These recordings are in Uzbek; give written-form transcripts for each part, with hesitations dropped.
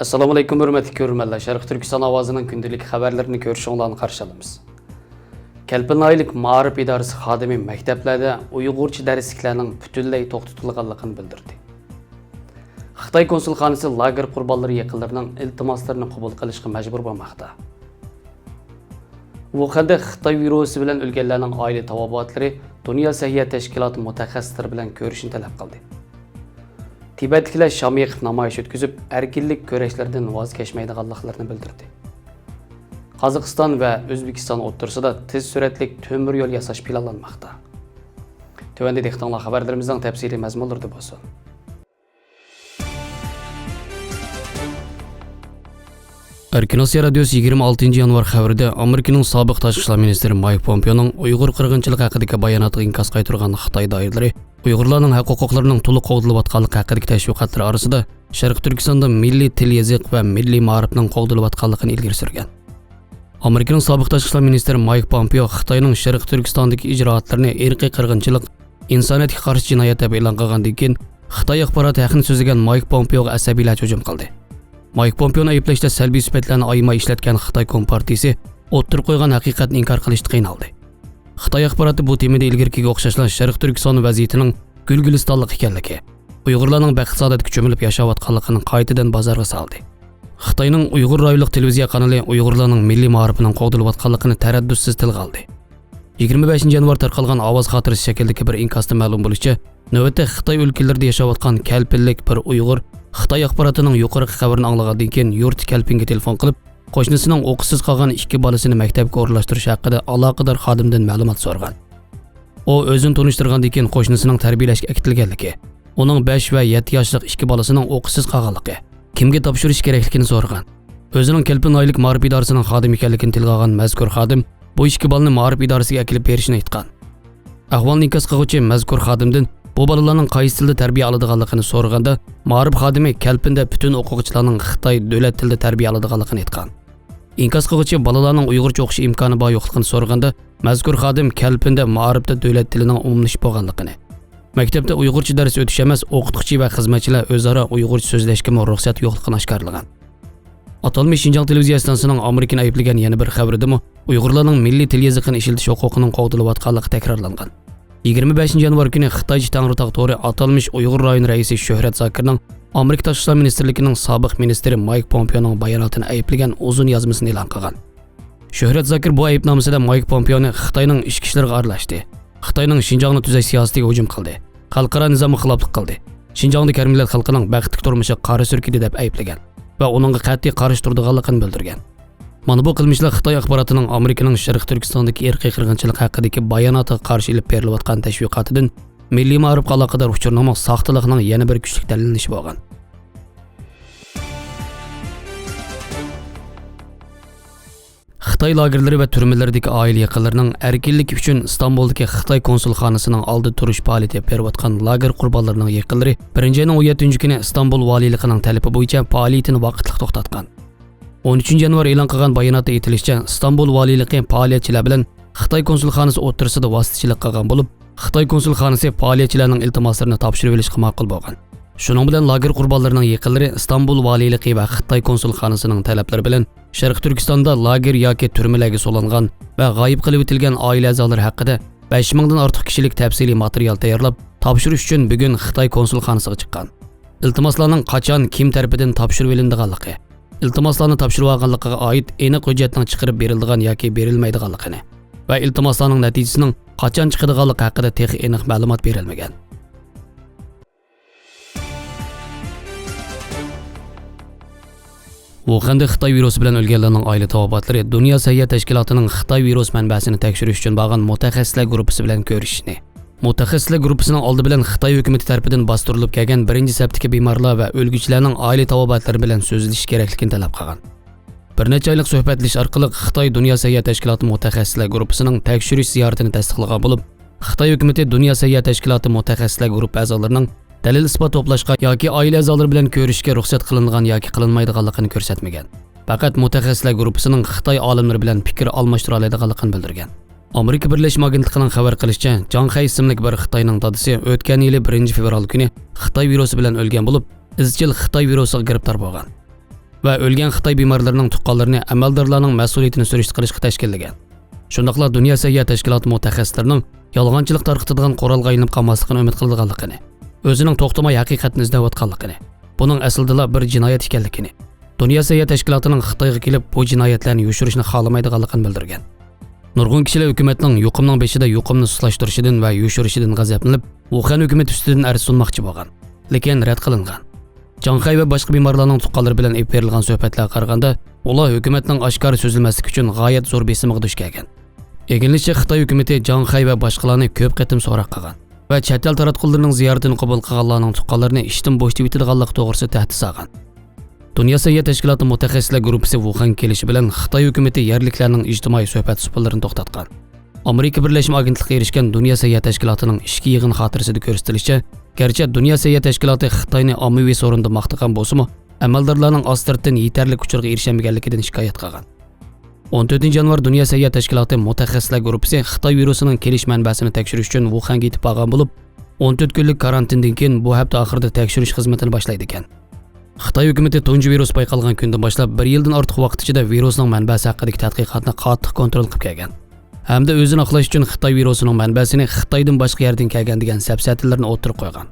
Assalamu alaykum hurmatli ko'ruvchilar. Sharq Turkiston ovozining kundalik xabarlarini ko'rishinglarni qarshi olamiz. Kelpin oylik Ma'rif idorasi xodimi maktablarda Uyg'urcha darsliklarning butunlay to'xtatilganligini bildirdi. Xitoy konsulxonasi lager qurbonlari yaqinlarining iltimoslarini qabul qilishga majbur bo'lmoqda. Wuhanda Xitoy virusi bilan o'lganlarning oila tavobatlari Dunyo sahiyat tashkiloti mutaxassislari bilan ko'rishni talab qildi. Tibetliklar Shamga namoyish o'tkazib, erkinlik kurashlardan voz kechmaydiganliklarini bildirdi. Qozog'iston va O'zbekiston o'rtasida tez suratlik temir yo'l yasash planlanmoqda. Tövəndə dehqonlar xabarlarimizning tafsiliy mazmunlarida bo'lsin. Erkin Osiyo radiosi 26 yanvar xabarida Amerikaning sobiq tashqi ishlar ministri Mike Pompeo'ning Uyg'ur qirg'inchiligi haqidagi bayonotiga inkas qaytargan Xitoy doiralari Uyg'urlarning haq-huquqlarining to'liq qo'llaniladiganligi haqidagi tashviqotlar orasida Sharq Turkistonda milliy til, yoziq va milliy ma'rifning qo'llaniladiganligini ilgari surgan. Amerikaning sobiq tashqi ishlar ministri Mike Pompeo Xitoyning Sharq Turkistondagi ijroatlarini irqiy qirg'inchilik, insoniyatga qarshi jinoyat deb e'lon qilgandan keyin Xitoy axboroti haqini so'zlagan Mike Pompeo'ga asabiylar hujum qildi. Mike Pompeo'ni ayblashda salbiy sifatlarni oymay ishlatgan Xitoy Kompartiyasi o'ttir qo'ygan haqiqatni inkor qilishda qiynaldi. Xitoy axboroti bu temada ilgarikiga o'xshashlar Sharq Turkiston vaziyatining gulgulistonlik ekanligi, Uyg'urlarning baxt saodatga cho'milib yashayotganligini qaytadan bozorga soldi. Xitoyning Uyg'ur rayonlik televiziya kanali Uyg'urlarning milliy ma'rifining qo'llaniladiganligini taraddussiz tilga oldi. 25 yanvar tarqalgan ovoz xotirasi shaklidagi bir inkasda ma'lum bo'lishicha, navbatda Xitoy o'lkalarida yashayotgan kalpinlik bir Uyg'ur Xitoy axborotining yuqorqi xabarini anglagandan keyin yurt kalpinga telefon qilib, qo'shnisining o'qishsiz qolgan 2 bolasini maktabga o'rlashtirish haqida aloqador xodimdan ma'lumot so'ragan. U o'zini tanishtirgandan keyin qo'shnisining tarbiyalashga akitilganligi, uning 5 va 7 yoshli 2 bolasining o'qishsiz qolganligi, kimga topshirish kerakligini so'ragan. O'zining Kelpin oylik Ma'rif idorasining xodimi ekanligini tilga olgan mazkur xodim bu 2 bolani Ma'rif idorasiga akilib berishini aytgan. Ahvolni inkos qiluvchi mazkur xodimdan bu bolalarning qaysi tilda tarbiya oladiganligini so'raganda, Ma'rif xodimi Kelpinda butun o'quvchilarning Xitoy davlat tilida tarbiya oladiganligini aytgan. İnkos qiluvchi bolalarning Uyg'urcha o'qish imkoni bor yo'qligini so'raganda, mazkur xodim Kelpinda Ma'rifda davlat tilining umumlashib bo'lganligini, maktabda Uyg'urcha dars o'tish emas, o'qituvchi va xizmatchilar o'zaro Uyg'urcha so'zlashga ruxsat yo'qligini oshkorlagan. Atalmish Xinjiang televiziya stansiyasining Amerikani ayblagan yana bir xabarida Uyg'urlarning milliy til yoziqini ishiltish huquqining qo'llaniladiganligi takrorlangan. 25 yanvar kuni Xitoy Tangritog' to'ri atalmish Uyg'ur rayoni raisi Shuhrat Zakirning Amerika tashqi ishlar ministrligining sobiq ministri Mike Pompeo'ning bayonotini ayblagan uzun yozmasini e'lon qilgan. Shuhrat Zakir bu aybnomasida Mike Pompeo'ni Xitoyning ichki ishlariga aralashdi, Xitoyning Xinjiangni tuzash siyosatiga hujum qildi, xalqaro nizomga xiloflik qildi, Xinjiangda karminlar xalqining baxtli turmushi qari surkidi deb ayblagan va uningga qat'iy qarshi turadiganligini bildirgan. Mana bu qilmishlar Xitoy axborotining Amerikaning Sharq Turkistondagi irqiy qirg'inchilik haqidagi bayonotiga qarshi ilib berilayotgan tashviqotidan milliy ma'rifga aloqador uchurning soxtaligining yana bir kuchli dalillanishi bo'lgan. Xitoy lagerlari va turmalardagi oila yaqinlarining erkinlik uchun Istanbuldagi Xitoy konsulxonasining oldi turish faoliyati berayotgan lager qurbonlarining yaqinlari 1-17 kuni Istanbul valiyligining talabi bo'yicha faoliyatini vaqtli to'xtatgan. 13 yanvar e'lon qilgan bayonotda aytilishicha, Istanbul valiyligi faoliyatchilar bilan Xitoy konsulxonasi o'rtasida vositachilik qilgan bo'lib, Xitoy konsulxonasi faoliyatchilarning iltimoslarini topshirib olishga ma'qul bo'lgan. Shuning bilan lager qurbonlarining yaqinlari Istanbul valiyligi va Xitoy konsulxonasining talablari bilan Sharq Turkistonda lager yoki turmalarga solingan va g'oyib qilib o'tilgan oila a'zolari haqida 5000 dan ortiq kishilik tafsiliy material tayyorlab, topshirish uchun bugun Xitoy konsulxonasiga chiqqan. Iltimoslarning qachon, kim tomonidan topshirib olinadiganligi, iltimoslarni topshirib olganligiga oid aniq hujjatning chiqarib beriladigan yoki berilmaydiganligini va iltimoslarning natijasining qachon chiqadiganligi haqida texnik aniq ma'lumot berilmagan. Wuhanda Xitoy virusi bilan o'lganlarning oila tavobatlari Dunyo sahiyat tashkilotining Xitoy virus manbasini tekshirish uchun borgan mutaxassislar guruhi bilan ko'rishishni, mutaxassislar guruhining oldi bilan Xitoy hukumati tomonidan bostirilib kelgan birinchi saptiki bemorlar va o'lguchilarning oila tavobatlari bilan so'zlashish kerakligini talab qilgan. Bir necha oylik suhbatlashish orqali Xitoy Dunyo sahiyat tashkiloti mutaxassislar guruhining tekshirish ziyoratini tasdiqlagan bo'lib, Xitoy hukumati Dunyo sahiyat tashkiloti mutaxassislar guruhi a'zolarining dalil isbot to'plashga yoki oila a'zolari bilan ko'rishga ruxsat qilingan yoki qilinmaydiganligini ko'rsatmagan. Faqat mutaxassislar guruhining Xitoy olimlari bilan fikr almashtira oladiganligini bildirgan. Amerika Birlashma Agentligining xabar qilishicha, Zhang Hai ismli bir Xitoyning dadisi o'tgan yili 1 fevral kuni Xitoy virusi bilan o'lgan bo'lib, izchil Xitoy virusiga giribtor bo'lgan. va o'lgan Xitoy bemorlarining tuqqanlarini amaldorlarning mas'uliyatini so'rish qilishga tashkillagan. Shundaqla Dunyo səhiyyə təşkilatı mutaxassislarining yolg'onchilik tarqatadigan qurolga aylanib qolmasligini umid qilganligini, o'zining to'xtamay haqiqatni izlayotganligini, buning aslida bir jinoyat ekanligini, Dunyo səhiyyə təşkilatıning Xitoyga kelib bu jinoyatlarni yushirishni xohlamaydiganligini bildirgan. Nurg'un kishilar hukumatning yuqumning beshida yuqumni suslashtirishidan va yushirishidan g'azablanib, Wuhan hukumat ustidan arz sunmoqchi bo'lgan, lekin rad qilingan. Janxay va boshqa bemorlarning tuqqanlari bilan olib berilgan suhbatlarga qaraganda, ular hukumatning oshkor so'zilmasligi uchun g'oyat zo'r besimga duch kelgan. Eginlikcha Xitoy hukumati Janxay va boshqalarni ko'p qatim so'roq qilgan va chet el taratqullarining ziyoratini qabul qilganlarning tuqqanlarini ishdan bo'shatib etilganlik to'g'risida tahdid solgan. Dunyo səhiyyə təşkilatı mutaxassislar guruhi Wuhan kelishi bilan Xitoy hukumati yerliklarning ijtimoiy suhbat suhbatlarini to'xtatgan. Amerika Birlashma Agentligiga erishgan Dunyo səhiyyə təşkilatıning ishki yig'in xotirasida ko'rsatilishicha, garchi Dunyo səhiyyə təşkilatı Xitoyni ommaviy so'rinda maqtagan bo'lsa-mu, amaldorlarning ostirdan yetarli kuchga erishmaganligidan shikoyat qilgan. 14 yanvar Dunyo səhiyyə təşkilatı mutaxassislar guruhi Xitoy virusining kelish manbasini tekshirish uchun Wuhanga yetib borgan bo'lib, 14 kunlik karantindan keyin bu hafta oxirida tekshirish xizmatini boshlaydi ekan. Xitoy hukumati tunji virus payqalgan kundan boshlab 1 yildan ortiq vaqt ichida virusning manbasi haqidagi tadqiqotni qattiq kontrol qilib kelgan. Hamda o'zini oqlash uchun Xitoy virusining manbasini Xitoydan boshqa yerdan kelgan degan safsatalarni o'tirib qo'ygan.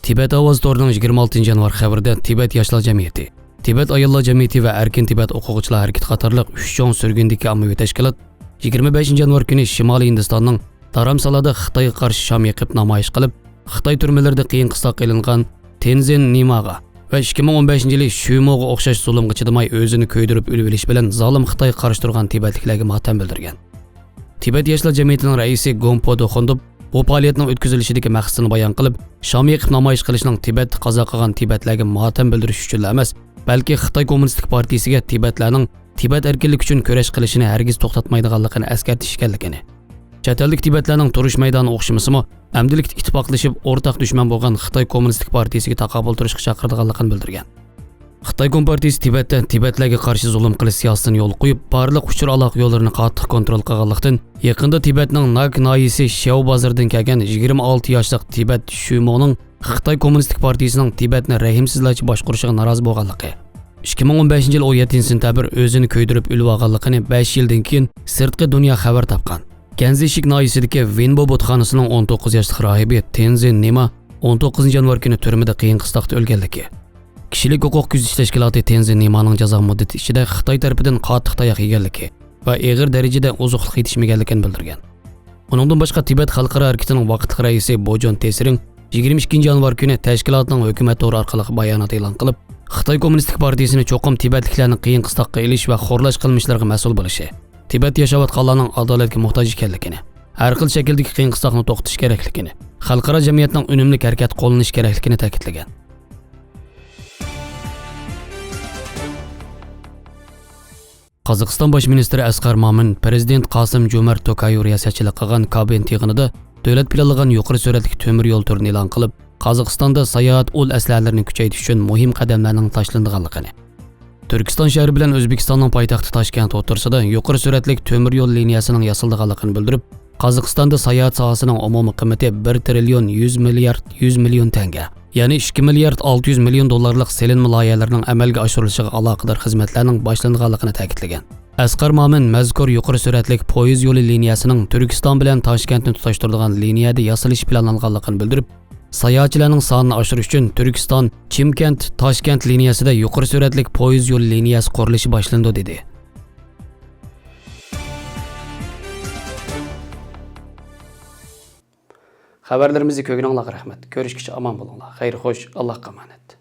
Tibet ovoz to'rining 26 yanvar xabarida Tibet yoshlar jamiyati, Tibet ayollar jamiyati va Erkin Tibet o'quvchilar harakati qatorliq 3 cho'ng surgundagi ommaviy tashkilot 25 yanvar kuni Shimoliy Hindistonning Dharamsalada Xitoyga qarshi sham yiqib namoyish qilib, Xitoy turmalarida qiyin qistoq qilingan Tenzin Nimaga va 2015-yili Shumoga o'xshash zulmga chidamay o'zini ko'ydirib o'lib olish bilan zolim Xitoyga qarshi turgan Tibetliklarga motam bildirgan. Tibet yoshlar jamiyatining raisi Gompo Doxondub bu faoliyatning o'tkazilishidagi maqsadini bayon qilib, sham yiqib namoyish qilishning Tibet qazo qilgan Tibetlarga motam bildirish uchun emas, balki Xitoy Kommunistik partiyasiga Tibetlarning Tibet erkinlik uchun kurash qilishini hargiz to'xtatmaydiganligini eskartish ekanligini, chet ellik Tibetlarning turish maydoni o'xshamasimi, amdilikda ittifoqlashib o'rtaq dushman bo'lgan Xitoy Kommunistik partiyasiga taqobil turishga chaqirdiganligini bildirgan. Xitoy Kompartiyasi Tibetda Tibetlarga qarshi zulm qilish siyosatini yo'l qo'yib, barliq uchur aloqa yo'llarini qattiq kontrol qilganlikdan, yaqinda Tibetning Nak noyisi Xiao bozoridan kelgan 26 yoshli Tibet Shumoning Xitoy Kommunistik partiyasining Tibetni rahimsizlarcha boshqarishiga norozi bo'lganligi, 2015-yil 17-sentabr o'zini ko'ydirib o'lib olganligini 5 yildan keyin sirtqi dunyo xabar topgan. Ganzishik noyisidagi Wenbo botxonasining 19 yoshli rahibi Tenzin Nima 19 yanvar kuni turmada qiyin qistoqda o'lganligi, kishilik huquq kuzatish tashkiloti Tenzin Nimaning jazo muddati ichida Xitoy tarafidan qattiq tayoq yeganligi va og'ir darajada ozuqlik yetishmaganligini bildirgan. Uningdan boshqa Tibet xalqaro harakatining vaqtli raisi Bojon Tesiring 22 yanvar kuni tashkilotning hukumat to'g'ri orqali bayonot e'lon qilib, Xitoy Kommunistik partiyasini cho'qim tibetliklarni qiyin qistoqqa ilish va xo'rlash qilmishlariga mas'ul bo'lishi, Tibet yashayotganlarning adolatga muhtoj ekanligini, har xil shakldagi qiyin qistoqni to'xtatish kerakligini, xalqaro jamiyatning unumli harakat qo'llanish kerakligini ta'kidlagan. Qozog'iston bosh ministri Asqar Mamin prezident Qosim Jo'mart To'qayev riyosatchilik qilgan kabinет yig'inida davlat planlagan yuqori sur'atli temir yo'l turini e'lon qilib, Qozog'istonda sayohat o'l aslalarini kuchaytirish uchun muhim qadamlarning tashlanganligini, Turkiston shahri bilan O'zbekistonning poytaxti Toshkent o'rtasida yuqori sur'atli temir yo'l liniyasining yasalganligini bildirib, Qozog'istonda sayohat sohasining umumiy qiymati 1 trillion 100 million tanga, ya'ni 2 milliard 600 million dollarlik selinma loyihalarining amalga oshirilishiga aloqador xizmatlarning boshlanganligini ta'kidlagan. Asqar Momin mazkur yuqori sur'atli poyezd yo'li liniyasining Turkiston bilan Toshkentni tutashtiradigan liniyada yasalish planlanganligini bildirib, sayohatchilarning sonini oshirish uchun Turkiston Chimkent Toshkent liniyasida yuqori sur'atli poyezd yo'li liniyasi qurilishi boshlandi dedi. Xabarlarimizni ko'rganingizga rahmat. Ko'rishguncha omon bo'linglar. Xayr xo'sh, Allohga omonat.